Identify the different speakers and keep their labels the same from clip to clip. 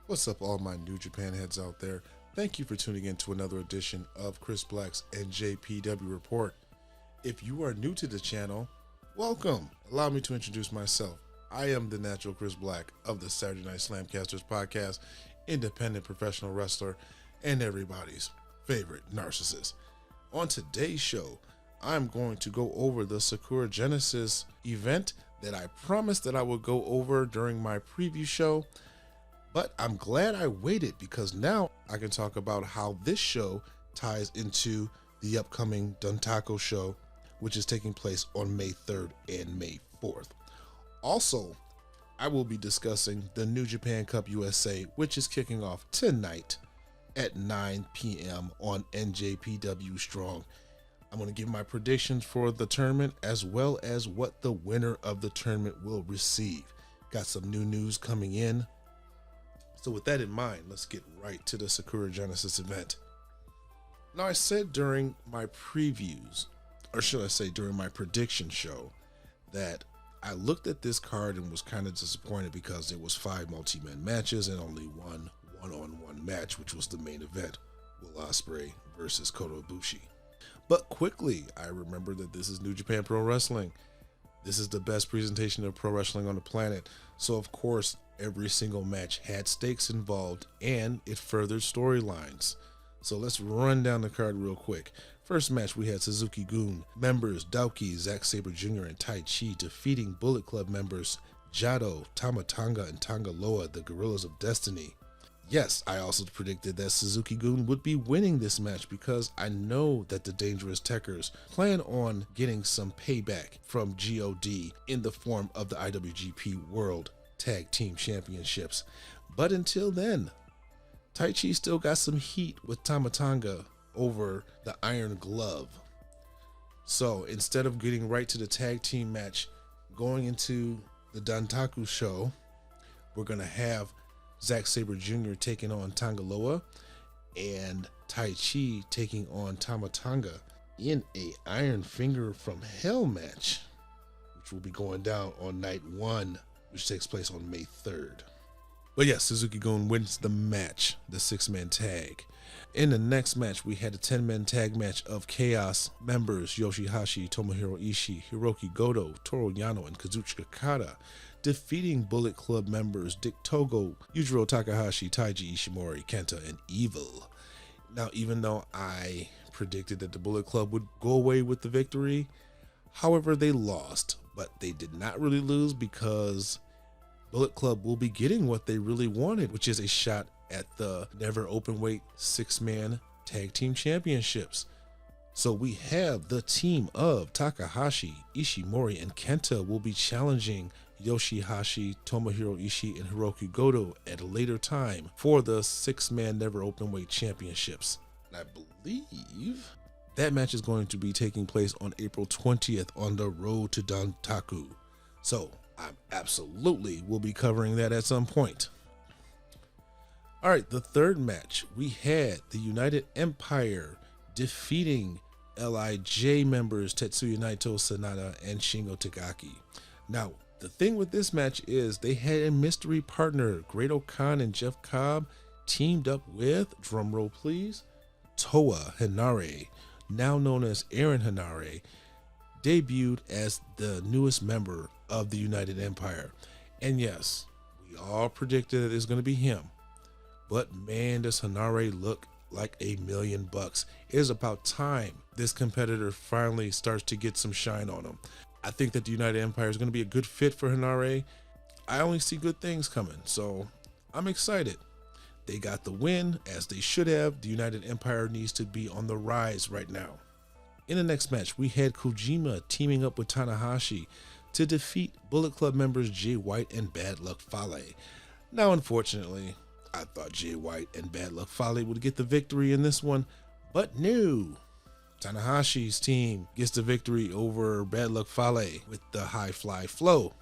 Speaker 1: What's up, all my New Japan heads out there? Thank you for tuning in to another edition of Chris Black's NJPW Report. If you are new to the channel, welcome. Allow me to introduce myself. I am the natural Chris Black of the Saturday Night SlamCasters podcast, independent professional wrestler, and everybody's favorite narcissist. On today's show, I'm going to go over the Sakura Genesis event that I promised that I would go over during my preview show. But I'm glad I waited because now I can talk about how this show ties into the upcoming Dontaku show, which is taking place on May 3rd and May 4th. Also, I will be discussing the New Japan Cup USA, which is kicking off tonight at 9 p.m. on NJPW Strong. I'm going to give my predictions for the tournament as well as what the winner of the tournament will receive. Got some new news coming in. So with that in mind, let's get right to the Sakura Genesis event. Now, I said during my previews, or should I say during my prediction show, that I looked at this card and was kind of disappointed because there was 5 multi-man matches and only one one-on-one match, which was the main event, Will Ospreay versus Kota Ibushi. But quickly, I remembered that this is New Japan Pro Wrestling. This is the best presentation of pro wrestling on the planet. So of course, every single match had stakes involved and it furthered storylines. So let's run down the card real quick. First match, we had Suzuki-gun members Daoki, Zack Sabre Jr. and Tai Chi defeating Bullet Club members G.O.D, Tama Tonga and Tonga Loa, the Gorillas of Destiny. Yes, I also predicted that Suzuki-gun would be winning this match because I know that the Dangerous Tekkers plan on getting some payback from G.O.D in the form of the IWGP World Tag Team Championships. But until then, Tai Chi still got some heat with Tama Tonga over the Iron Glove. So instead of getting right to the tag team match, going into the Dontaku show, we're going to have Zack Sabre Jr. taking on Tonga Loa and Tai Chi taking on Tama Tonga in a Iron Finger from Hell match, which will be going down on night 1, which takes place on May 3rd. But yes, Suzuki-gun wins the match, the 6-man tag. In the next match, we had a 10-man tag match of Chaos members Yoshihashi, Tomohiro Ishii, Hiroki Goto, Toru Yano, and Kazuchika Okada, defeating Bullet Club members Dick Togo, Yujiro Takahashi, Taiji Ishimori, Kenta, and Evil. Now, even though I predicted that the Bullet Club would go away with the victory, however, they lost. But they did not really lose because Bullet Club will be getting what they really wanted, which is a shot at the Never Openweight 6-man Tag Team Championships. So we have the team of Takahashi, Ishimori, and Kenta will be challenging Yoshihashi, Tomohiro Ishii, and Hiroki Goto at a later time for the 6-man Never Openweight Championships. And I believe that match is going to be taking place on April 20th on the road to Dontaku. So I absolutely will be covering that at some point. All right, the third match, we had the United Empire defeating LIJ members Tetsuya Naito, Sanada, and Shingo Takagi. Now, the thing with this match is they had a mystery partner. Great-O-Kahn and Jeff Cobb teamed up with, drumroll please, Toa Henare, now known as Aaron Henare, debuted as the newest member of the United Empire. And yes, we all predicted that it was going to be him. But man, does Henare look like $1 million. It is about time this competitor finally starts to get some shine on him. I think that the United Empire is going to be a good fit for Henare. I only see good things coming, so I'm excited. They got the win, as they should have. The United Empire needs to be on the rise right now. In the next match, we had Kojima teaming up with Tanahashi to defeat Bullet Club members Jay White and Bad Luck Fale. Now, unfortunately, I thought Jay White and Bad Luck Fale would get the victory in this one, but no. Tanahashi's team gets the victory over Bad Luck Fale with the High Fly Flow.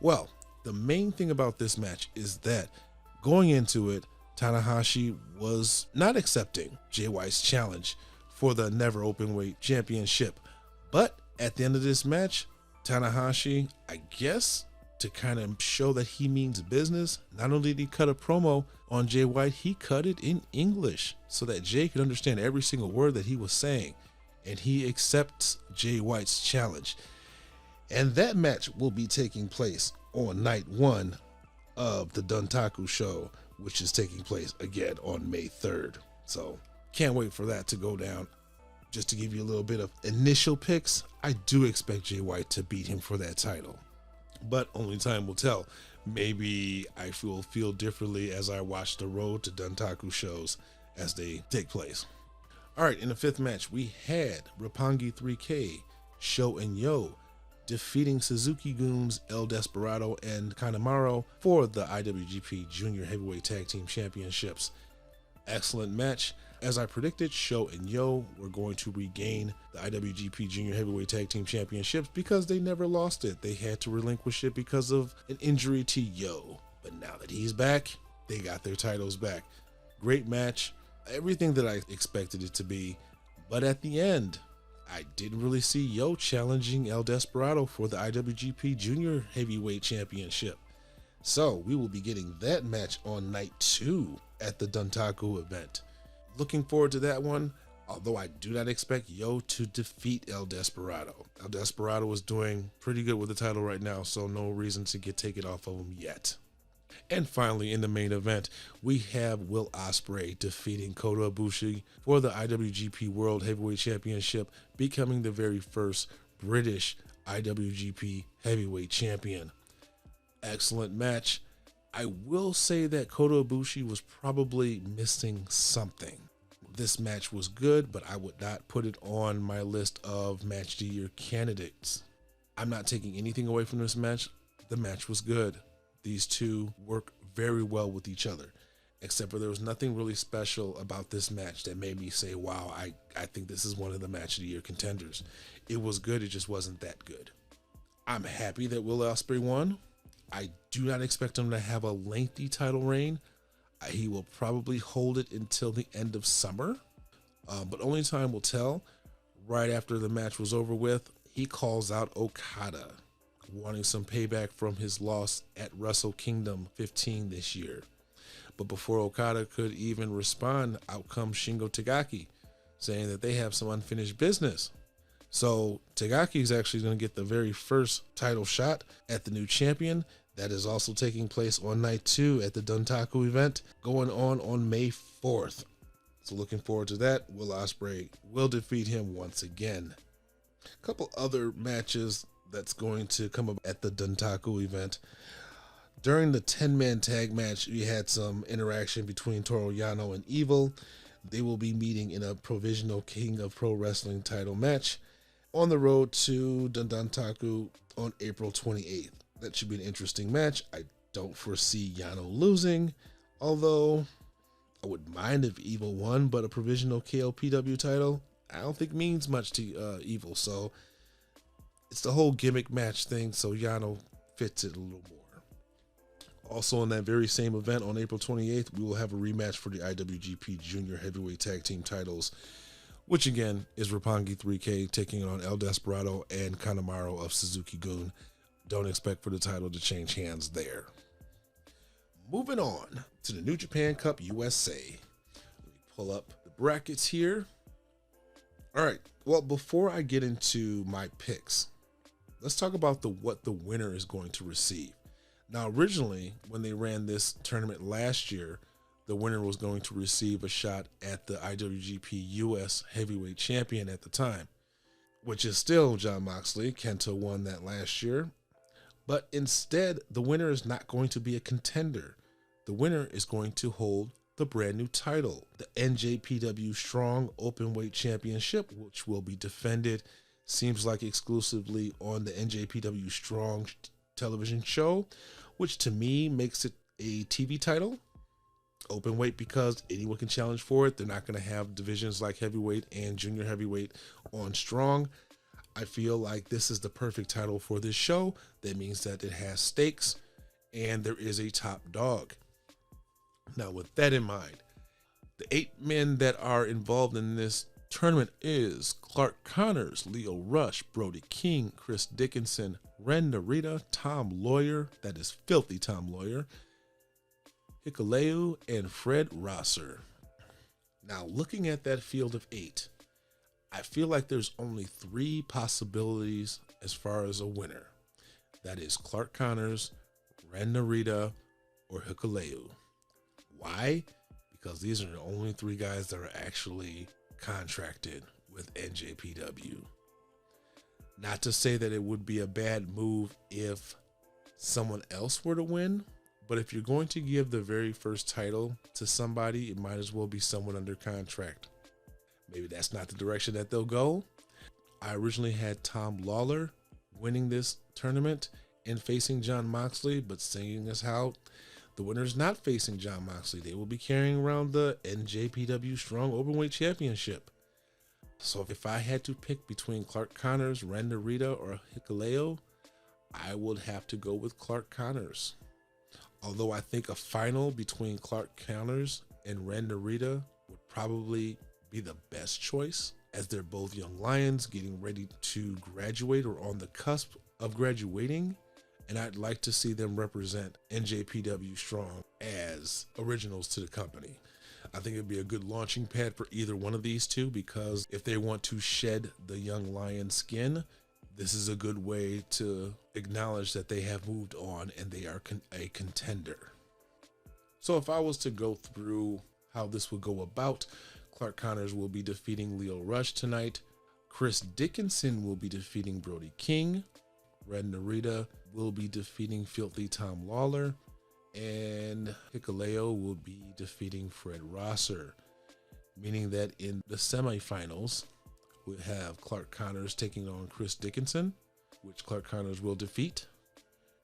Speaker 1: Well, the main thing about this match is that going into it, Tanahashi was not accepting Jay White's challenge for the Never Openweight Championship. But at the end of this match, Tanahashi, I guess, to kind of show that he means business, not only did he cut a promo on Jay White, he cut it in English so that Jay could understand every single word that he was saying. And he accepts Jay White's challenge. And that match will be taking place on night 1 of the Dontaku show, which is taking place again on May 3rd. So can't wait for that to go down. Just to give you a little bit of initial picks, I do expect Jay White to beat him for that title, but only time will tell. Maybe I will feel differently as I watch the Road to Dontaku shows as they take place. All right, in the 5th match, we had Roppongi 3K, Sho and Yo defeating Suzuki-gun's El Desperado and Kanemaru for the IWGP Junior Heavyweight Tag Team Championships. Excellent match. As I predicted, Sho and Yo were going to regain the IWGP Junior Heavyweight Tag Team Championships because they never lost it. They had to relinquish it because of an injury to Yo. But now that he's back, they got their titles back. Great match. Everything that I expected it to be. But at the end, I didn't really see Yo challenging El Desperado for the IWGP Junior Heavyweight Championship. So we will be getting that match on night 2 at the Dontaku event. Looking forward to that one, although I do not expect Yo to defeat El Desperado. El Desperado is doing pretty good with the title right now, so no reason to take it off of him yet. And finally, in the main event, we have Will Ospreay defeating Kota Ibushi for the IWGP World Heavyweight Championship, becoming the very first British IWGP Heavyweight Champion. Excellent match. I will say that Kota Ibushi was probably missing something. This match was good, but I would not put it on my list of match of the year candidates. I'm not taking anything away from this match. The match was good. These two work very well with each other, except for there was nothing really special about this match that made me say, wow, I think this is one of the match of the year contenders. It was good, it just wasn't that good. I'm happy that Will Ospreay won. I do not expect him to have a lengthy title reign. He will probably hold it until the end of summer, but only time will tell. Right after the match was over with, he calls out Okada, wanting some payback from his loss at Wrestle Kingdom 15 this year. But before Okada could even respond, out comes Shingo Takagi, saying that they have some unfinished business. So Takagi is actually going to get the very first title shot at the new champion. That is also taking place on night 2 at the Dontaku event, going on May 4th. So looking forward to that. Will Ospreay will defeat him once again. A couple other matches that's going to come up at the Dontaku event. During the 10-man tag match, we had some interaction between Toru Yano and Evil. They will be meeting in a provisional King of Pro Wrestling title match on the road to Dontaku on April 28th. That should be an interesting match. I don't foresee Yano losing, although I wouldn't mind if Evil won, but a provisional KOPW title, I don't think means much to Evil. So it's the whole gimmick match thing, so Yano fits it a little more. Also in that very same event on April 28th, we will have a rematch for the IWGP Junior Heavyweight Tag Team titles, which again is Roppongi 3K taking on El Desperado and Kanemaru of Suzuki-gun. Don't expect for the title to change hands there. Moving on to the New Japan Cup USA. Let me pull up the brackets here. All right. Well, before I get into my picks, let's talk about what the winner is going to receive. Now, originally, when they ran this tournament last year, the winner was going to receive a shot at the IWGP US Heavyweight Champion at the time, which is still Jon Moxley. Kenta won that last year. But instead, the winner is not going to be a contender. The winner is going to hold the brand new title, the NJPW Strong Openweight Championship, which will be defended, seems like exclusively on the NJPW Strong television show, which to me makes it a TV title. Openweight because anyone can challenge for it. They're not going to have divisions like heavyweight and junior heavyweight on Strong. I feel like this is the perfect title for this show. That means that it has stakes and there is a top dog. Now, with that in mind, the 8 men that are involved in this tournament is Clark Connors, Leo Rush, Brody King, Chris Dickinson, Ren Narita, Tom Lawyer, that is Filthy Tom Lawyer, Hikuleo, and Fred Rosser. Now, looking at that field of 8, I feel like there's only 3 possibilities as far as a winner. That is Clark Connors, Ren Narita, or Hikuleo. Why? Because these are the only 3 guys that are actually contracted with NJPW. Not to say that it would be a bad move if someone else were to win, but if you're going to give the very first title to somebody, it might as well be someone under contract. Maybe that's not the direction that they'll go. I originally had Tom Lawler winning this tournament and facing Jon Moxley, but seeing as how the winner's not facing Jon Moxley, they will be carrying around the NJPW Strong Openweight Championship. So if I had to pick between Clark Connors, Ren Narita, or Hikuleo, I would have to go with Clark Connors. Although I think a final between Clark Connors and Ren Narita would probably be the best choice, as they're both young lions getting ready to graduate or on the cusp of graduating, and I'd like to see them represent NJPW Strong as originals to the company. I think it'd be a good launching pad for either one of these two, because if they want to shed the young lion skin, this is a good way to acknowledge that they have moved on and they are a contender. So if I was to go through how this would go about, Clark Connors will be defeating Leo Rush tonight. Chris Dickinson will be defeating Brody King. Ren Narita will be defeating Filthy Tom Lawler. And Hikuleo will be defeating Fred Rosser. Meaning that in the semifinals, we have Clark Connors taking on Chris Dickinson, which Clark Connors will defeat.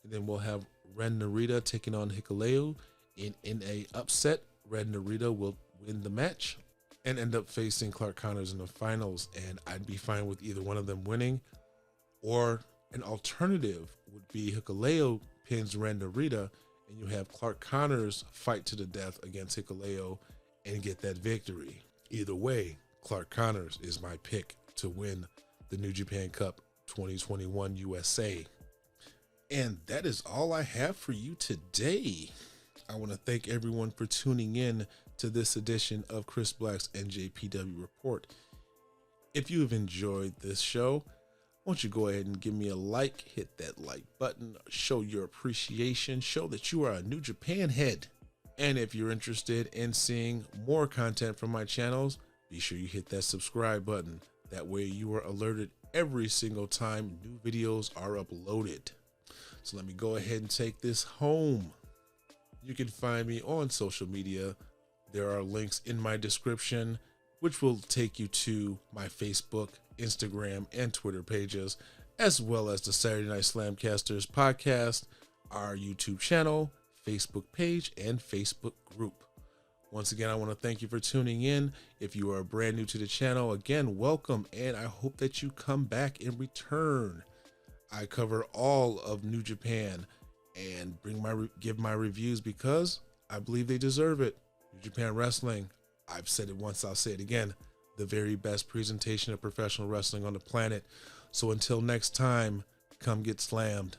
Speaker 1: And then we'll have Ren Narita taking on Hikuleo. In a upset, Ren Narita will win the match and end up facing Clark Connors in the finals. And I'd be fine with either one of them winning. Or an alternative would be Hikuleo pins Ren Narita, and you have Clark Connors fight to the death against Hikuleo and get that victory. Either way, Clark Connors is my pick to win the New Japan Cup 2021 USA. And that is all I have for you today. I want to thank everyone for tuning in to this edition of Chris Black's NJPW Report. If you have enjoyed this show, won't you go ahead and give me a like, hit that like button, show your appreciation, show that you are a New Japan head. And if you're interested in seeing more content from my channels, be sure you hit that subscribe button. That way you are alerted every single time new videos are uploaded. So let me go ahead and take this home. You can find me on social media. There are links in my description, which will take you to my Facebook, Instagram, and Twitter pages, as well as the Saturday Night SlamCasters podcast, our YouTube channel, Facebook page, and Facebook group. Once again, I want to thank you for tuning in. If you are brand new to the channel, again, welcome, and I hope that you come back in return. I cover all of New Japan and give my reviews because I believe they deserve it. New Japan Wrestling, I've said it once, I'll say it again, the very best presentation of professional wrestling on the planet. So until next time, come get slammed.